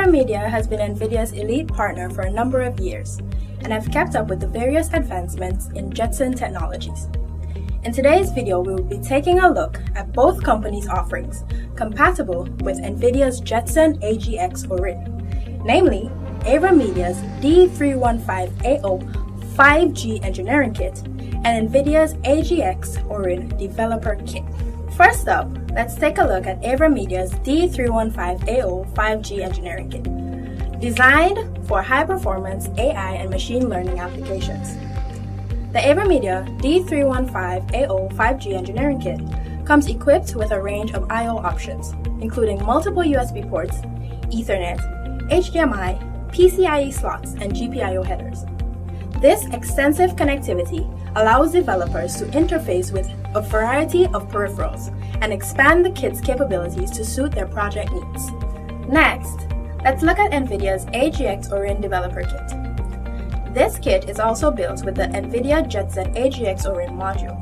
AVerMedia has been NVIDIA's elite partner for a number of years, and have kept up with the various advancements in Jetson technologies. In today's video, we will be taking a look at both companies' offerings compatible with NVIDIA's Jetson AGX Orin, namely AVerMedia's D315AO 5G Engineering Kit and NVIDIA's AGX Orin Developer Kit. First up, let's take a look at AVerMedia's D315AO 5G Engineering Kit, designed for high-performance AI and machine learning applications. The AVerMedia D315AO 5G Engineering Kit comes equipped with a range of I/O options, including multiple USB ports, Ethernet, HDMI, PCIe slots, and GPIO headers. This extensive connectivity allows developers to interface with a variety of peripherals and expand the kit's capabilities to suit their project needs. Next, let's look at NVIDIA's AGX Orin Developer Kit. This kit is also built with the NVIDIA Jetson AGX Orin module,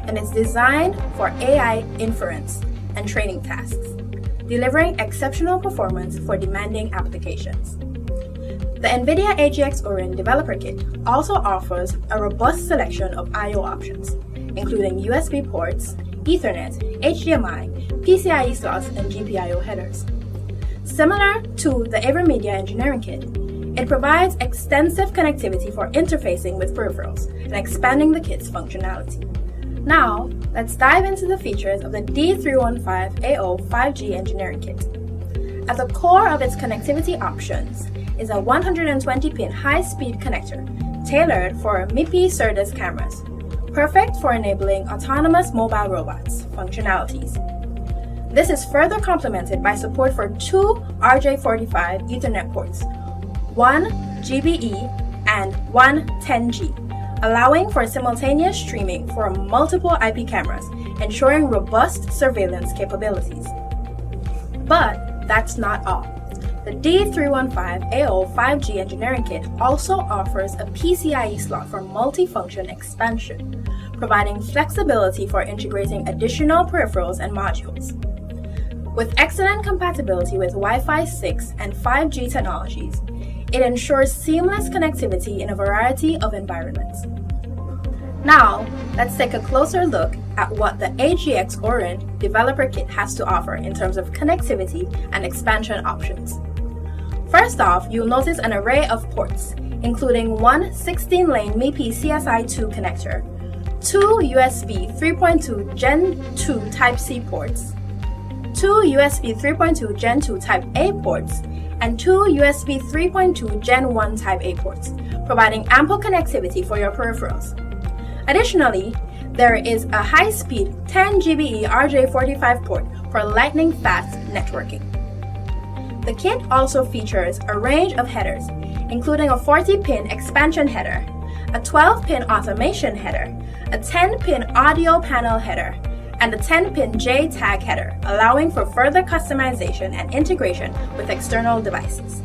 and is designed for AI inference and training tasks, delivering exceptional performance for demanding applications. The NVIDIA AGX Orin Developer Kit also offers a robust selection of I/O options, including USB ports, Ethernet, HDMI, PCIe slots, and GPIO headers. Similar to the AVerMedia Engineering Kit, it provides extensive connectivity for interfacing with peripherals and expanding the kit's functionality. Now, let's dive into the features of the D315AO 5G Engineering Kit. At the core of its connectivity options is a 120-pin high-speed connector tailored for MIPI SerDes cameras, perfect for enabling autonomous mobile robots functionalities. This is further complemented by support for two RJ45 Ethernet ports, one GBE and one 10G, allowing for simultaneous streaming for multiple IP cameras, ensuring robust surveillance capabilities. But that's not all. The D315AO 5G Engineering Kit also offers a PCIe slot for multifunction expansion, providing flexibility for integrating additional peripherals and modules. With excellent compatibility with Wi-Fi 6 and 5G technologies, it ensures seamless connectivity in a variety of environments. Now, let's take a closer look at what the AGX Orin Developer Kit has to offer in terms of connectivity and expansion options. First off, you'll notice an array of ports, including one 16-lane MIPI CSI2 connector, two USB 3.2 Gen 2 Type-C ports, two USB 3.2 Gen 2 Type-A ports, and two USB 3.2 Gen 1 Type-A ports, providing ample connectivity for your peripherals. Additionally, there is a high-speed 10 GBE RJ45 port for lightning-fast networking. The kit also features a range of headers, including a 40-pin expansion header, a 12-pin automation header, a 10-pin audio panel header, and a 10-pin JTAG header, allowing for further customization and integration with external devices.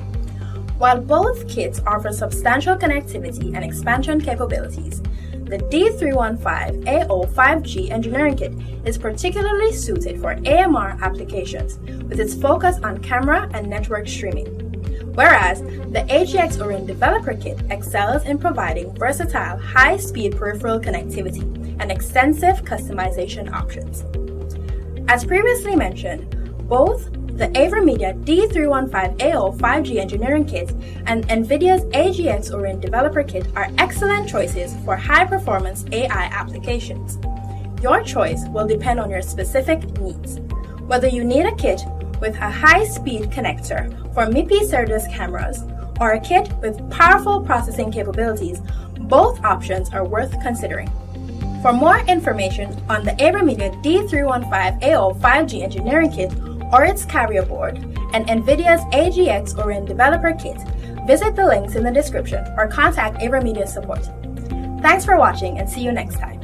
While both kits offer substantial connectivity and expansion capabilities, the D315AO 5G Engineering Kit is particularly suited for AMR applications with its focus on camera and network streaming, whereas the AGX Orin Developer Kit excels in providing versatile, high-speed peripheral connectivity and extensive customization options. As previously mentioned, both the AVerMedia D315AO 5G Engineering Kit and NVIDIA's AGX Orin Developer Kit are excellent choices for high-performance AI applications. Your choice will depend on your specific needs. Whether you need a kit with a high-speed connector for MIPI SerDes cameras or a kit with powerful processing capabilities, both options are worth considering. For more information on the AVerMedia D315AO 5G Engineering Kit or its carrier board, and NVIDIA's AGX Orin Developer Kit, visit the links in the description or contact AVerMedia support. Thanks for watching and see you next time.